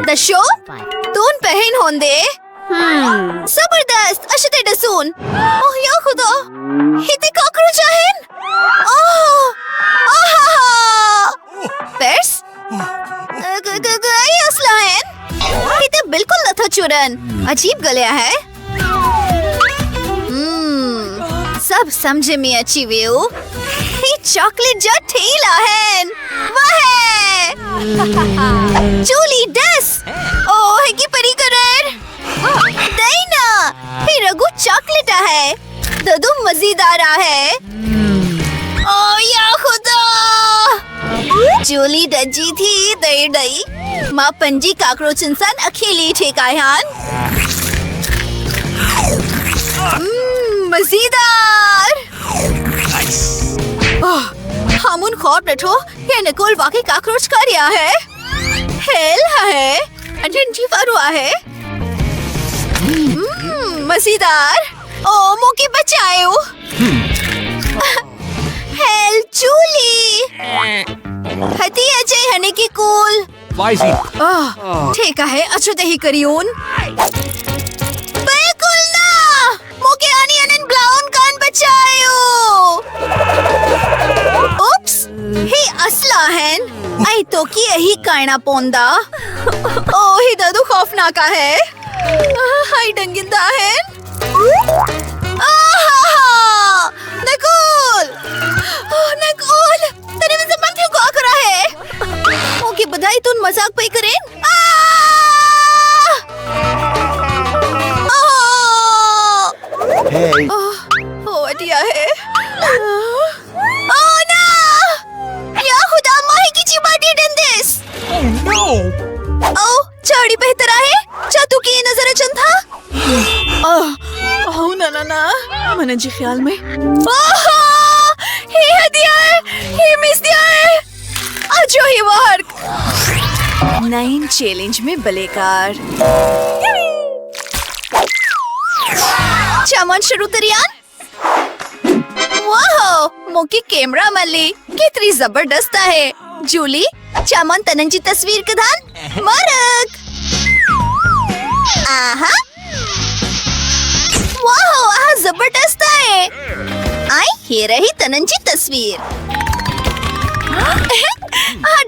दशो तून पहन होंदे जबरदस्त अशते डसून ओह या खुदा हिते कॉकरोच आहेन पेर्स काय असला आहेन हिते बिल्कुल नथा चुरन अजीब गल्या है सब समझे में अच्छी व्यू ही चॉकलेट जो ठेला है वह है जूली डस ओह है की परी करर देना फिर रघु चॉकलेट है ददू मजेदार है ओ या खुदा जूली डजी थी दई दई माँ पंजी काकरोच इंसान अकेली ठेकायान मजेदार हामुन खौर बैठो ये निकोल वाकई काकरोच का रिया है हेल है आइडेंटिफाई हुआ है मजेदार ओ मुकी बचाओ हेल जूली हती अजय हने की कूल ठीक है अच्छे दही करियोन बिल्कुल ना मुके अनियन एंड ब्राउन कान बचाओ उप्स ही असला है आई तो की यही करना पोंदा ओ ही दादू खौफनाक है हाय डंगिंदा है नकुल नकुल तेरे में से मन क्यों को करा है ओके बधाई तुम मजाक पे करें ओ अटिया है ओह ना या खुदा माही की चिबाटी डंदिस ओह चाड़ी बेहतर है चातू की नजर अचन था ओह ना ना ना मन जी ख्याल में ही हदिया है ही मिस दिया है अजो ही वार 9 चैलेंज में बलेकार चामन शुरू तरियान वाह मोकी कैमरा मल्ली कितनी जबरदस्त है जूली चामन तनंजी तस्वीर कदान मरक आहा वाह आहा जबरदस्त है आई ये रही तनंजी तस्वीर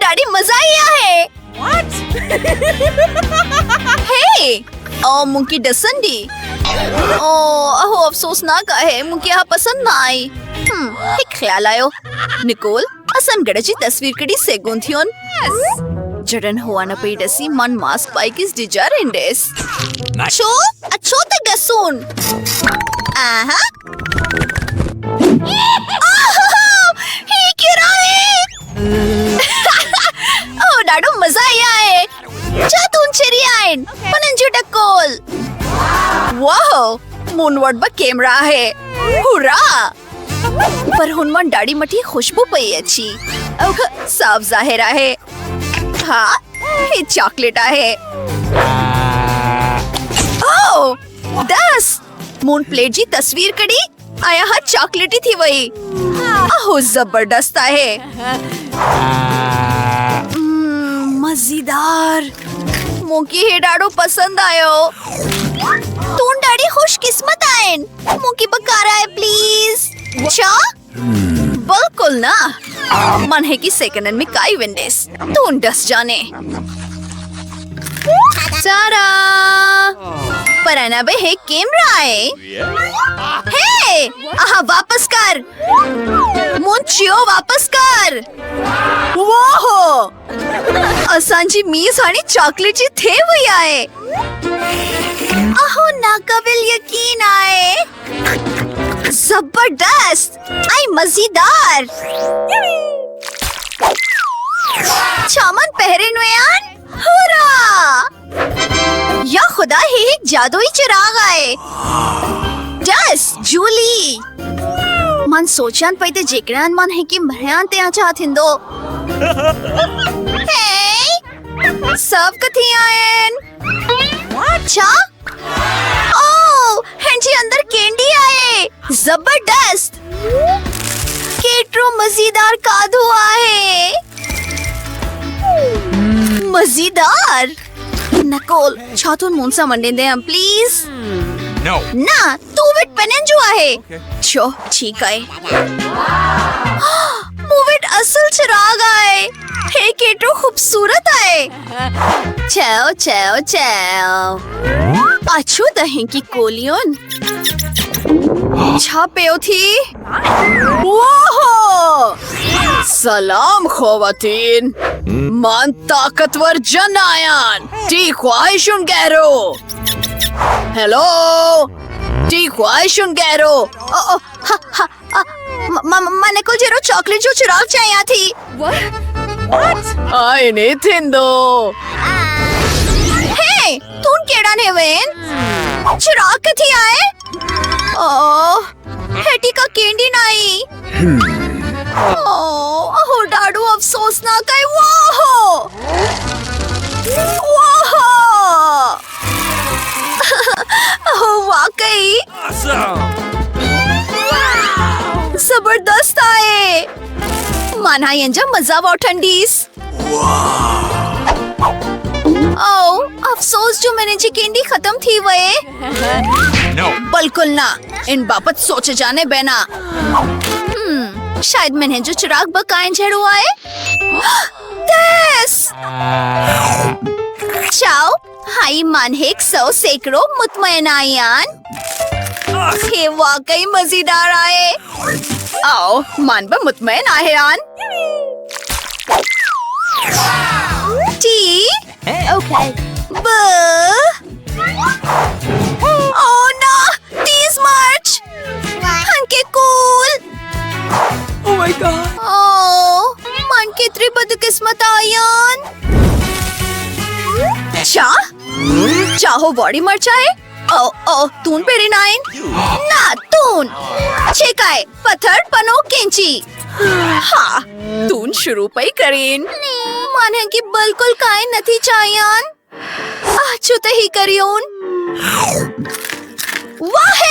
डैडी मजा आया है हे ओ मुकी डसंडी ओ अहो अफसोस ना का है मुझे यहाँ पसंद ना आई एक ख्याल आयो निकोल असन गड़ची तस्वीर कड़ी से गुंथियोन जड़न हुआ न पई डसी मन मास्क पाई किस डिजार इंडेस अच्छो अच्छो तक गसून आहा ही क्यों रहे ओ डाडो मजा आया है चातून चेरी आइन पनंजू टकोल वाह मूनवर्ड बा कैमरा है हुर्रा पर हुनमन डाडी मठी खुशबू पई अच्छी साफ जाहिरा है हाँ ये चॉकलेट है ओह 10 मून प्लेट जी तस्वीर कड़ी आया हाँ चॉकलेट ही थी वही आहो जबरदस्त है मजेदार मुकी हे डाडो पसंद आयो तून डैडी खुश किस्मत आयन मुकी बकारा है प्लीज अच्छा बिल्कुल ना मन है कि सेकंड हैंड में काई विंडेस तून डस जाने सारा पर अना बे है कैमरा है हे आहा वापस कर मुंचियो वापस कर वाह असांजी मीज हानी चॉकलेट जी थे हुई आए अहो नाकाबिल यकीन आए जबरदस्त आई मजेदार चामन पहरे नुयान हुरा या खुदा ही एक जादुई चिराग आए जस जूली मन सोचान पैते जेकरान मन है कि मरयान ते आचा थिंदो हे सब कथी आयन अच्छा ओ हेंजी अंदर कैंडी आए जबरदस्त केट्रो मजेदार कादू आए मजेदार. नकोल छातून मुंसा मंडे दे हम प्लीज. No. ना तू विट पेनेन जो आहे. चो ठीक आहे. मूविट असल चिराग आहे. हे केटो खूबसूरत आहे. चलो चलो चलो. अच्छो दही की कोलियन. छा पेयो थी. वाह! सलाम ख़वातीन. मान ताकतवर जनायान. टी ख्वाहिशुन गहरो. हेलो. टी ख्वाहिशुन गहरो. मैंने को जेरो चॉकलेट जो चिराग चाहिए थी. What? आई नहीं थिंदो. हे तून केड़ा ने वेन. चिराग कथी आए. हेटी का कैंडी नहीं. ओह डाडू अफसोस ना कई. वाह वाकई Awesome. जबरदस्त आहे. माना यांच्या मजा वाटंडीस. अफसोस जो मैंने जी कैंडी खत्म थी वये. No. बिल्कुल ना. इन बाबत सोचे जाने बेना. शायद मैंने जो चिराग बकाएं झेड़ू आए. चाओ हाई मान हेक सौ सैकड़ों मुतमईन आयान. हे वाकई मजेदार आए. आओ मान बा मुतमईन आयान. टी Okay. ब Oh no! Tease March! Hanke cool! Oh my god. Oh, man कितनी बदकिस्मत आयन. चाहो बॉडी मर्चाए. ओ तून पेरी नाइन. ना तून. छेकाए पत्थर पनो केंची. हाँ तून शुरू पई करीन. माने की बिल्कुल काय नथी चायन. आचुते ही करियोन. वाह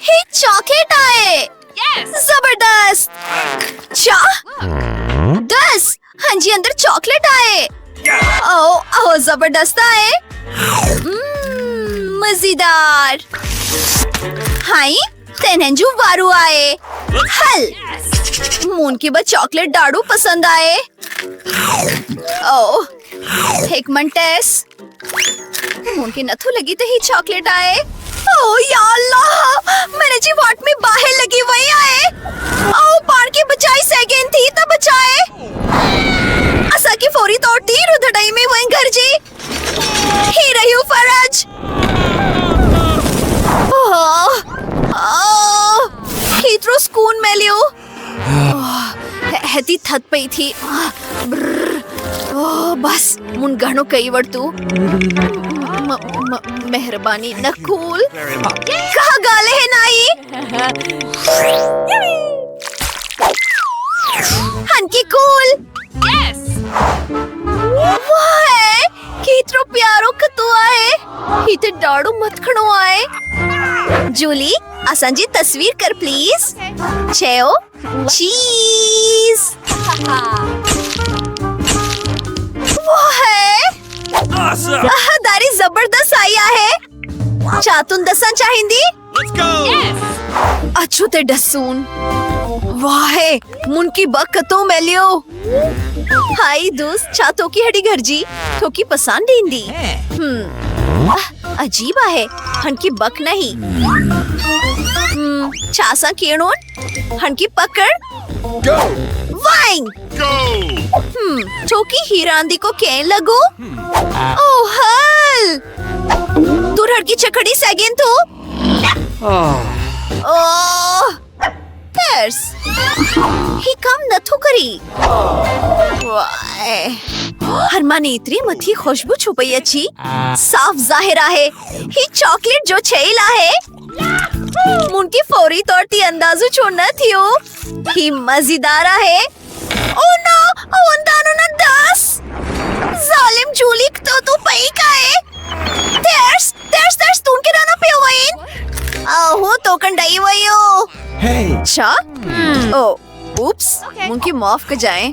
हे चॉकलेट आए. Yes. जबरदस्त. चा 10. हाँ जी अंदर चॉकलेट आए. ओ जबरदस्त आए. मजेदार. हाई तेनंजू वारू आए. हल मून की बस चॉकलेट डाडू पसंद आए. ओ एक मंटेस. मून की नथु लगी तो ही चॉकलेट आए. ओ या अल्लाह मैंने जी वाट में बाहर लगी वही आए. ओ पार की बचाई सेकंड थी तब बचाए. असा की फौरी तोड़ती रुधड़ाई में वहीं घर जी. ही रही हूँ फरज. कितरो सुकून मिलियो. हेती थत पई थी. बस मुन घणो कई वरतू. मेहरबानी नकुल. कहा गाले है नाई. हनकी कूल. Yes. वाह कितरो प्यारो कतु आए. हिते डाडू मतखणो आए. जूली असांजी तस्वीर कर प्लीज. छेओ चीज. वाह Awesome. दारी जबरदस्त आया है. चातुन दसा चाहिंदी. Let's go. Yes. अच्छू ते डसून. वाह मुनकी बकतो मेलियो. हाय दोस्त चातो की हडी घर जी. थोकी पसंद इंदी. अजीब है. हनकी बक नहीं. चासा केणोन. हनकी पकड़. Go. वाइन. Go. ठोकी हीरांदी को केन लगो. ओह हल. दूर की चकड़ी सेगेन तो. ओह There's. ही काम नथो करी. हरमाने इतनी मथी खुशबू छुपई अच्छी. साफ जाहिर है ही चॉकलेट जो छेला है. मुनकी फौरी तौर ती अंदाजो छोड़ना थियो. ही मजेदार है. ओ नो ओंदानो न 10. जालिम जूली तो तू पई का है. There's तून के दाना पे वइन. आहो तो कंडाई वयो. Hey. अच्छा. ओ उप्स. मुनकी माफ कर जाएं.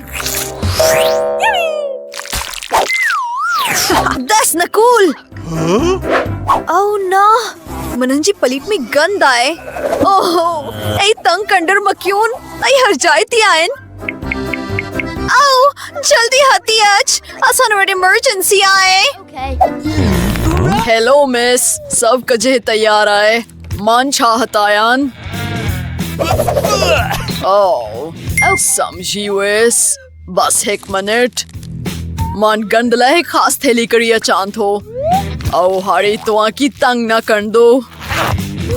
बस Nakul. Oh no! Mananji palit में गंद आए. ओहो, ऐ तंग कंडर मक्यून, ऐ हर जायती आयन. आओ, जल्दी हती आज, आसान वर्ड इमरजेंसी आए. हेलो मिस, सब कजे तैयार आए. मान चाहत आयन. ओह, समझी वेस. बस एक मिनट. मान गंदला है खास थैली करिया चांद हो. आओ हारी तो आंकी तंग ना कर दो.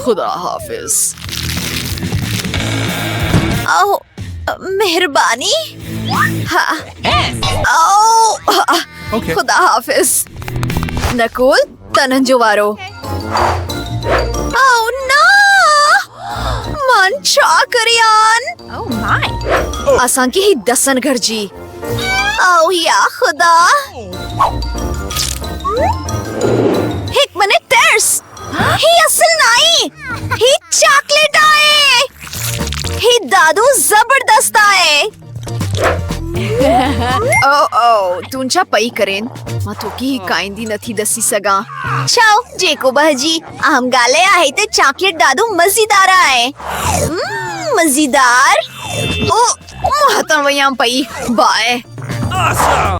खुदा हाफिज. आओ मेहरबानी. हाँ. आओ Okay. खुदा हाफिज. नकुल तनंजुवारो. आओ ना. मन चा करियान. Oh my. आसान की ही दसन घर जी. आओ या खुदा. एक मिनट टर्स. ही असल नाही. ही चॉकलेट आए. ही दादू जबरदस्त आए. ओ तुमच्या पै करेन. मातोकी ही कायंदी नथी दसी सगा. छाव जेको भाजी आम गाले आहे ते चॉकलेट दादू मजेदार आहे. मजेदार. ओ महतम वयाम पई. बाय. Awesome!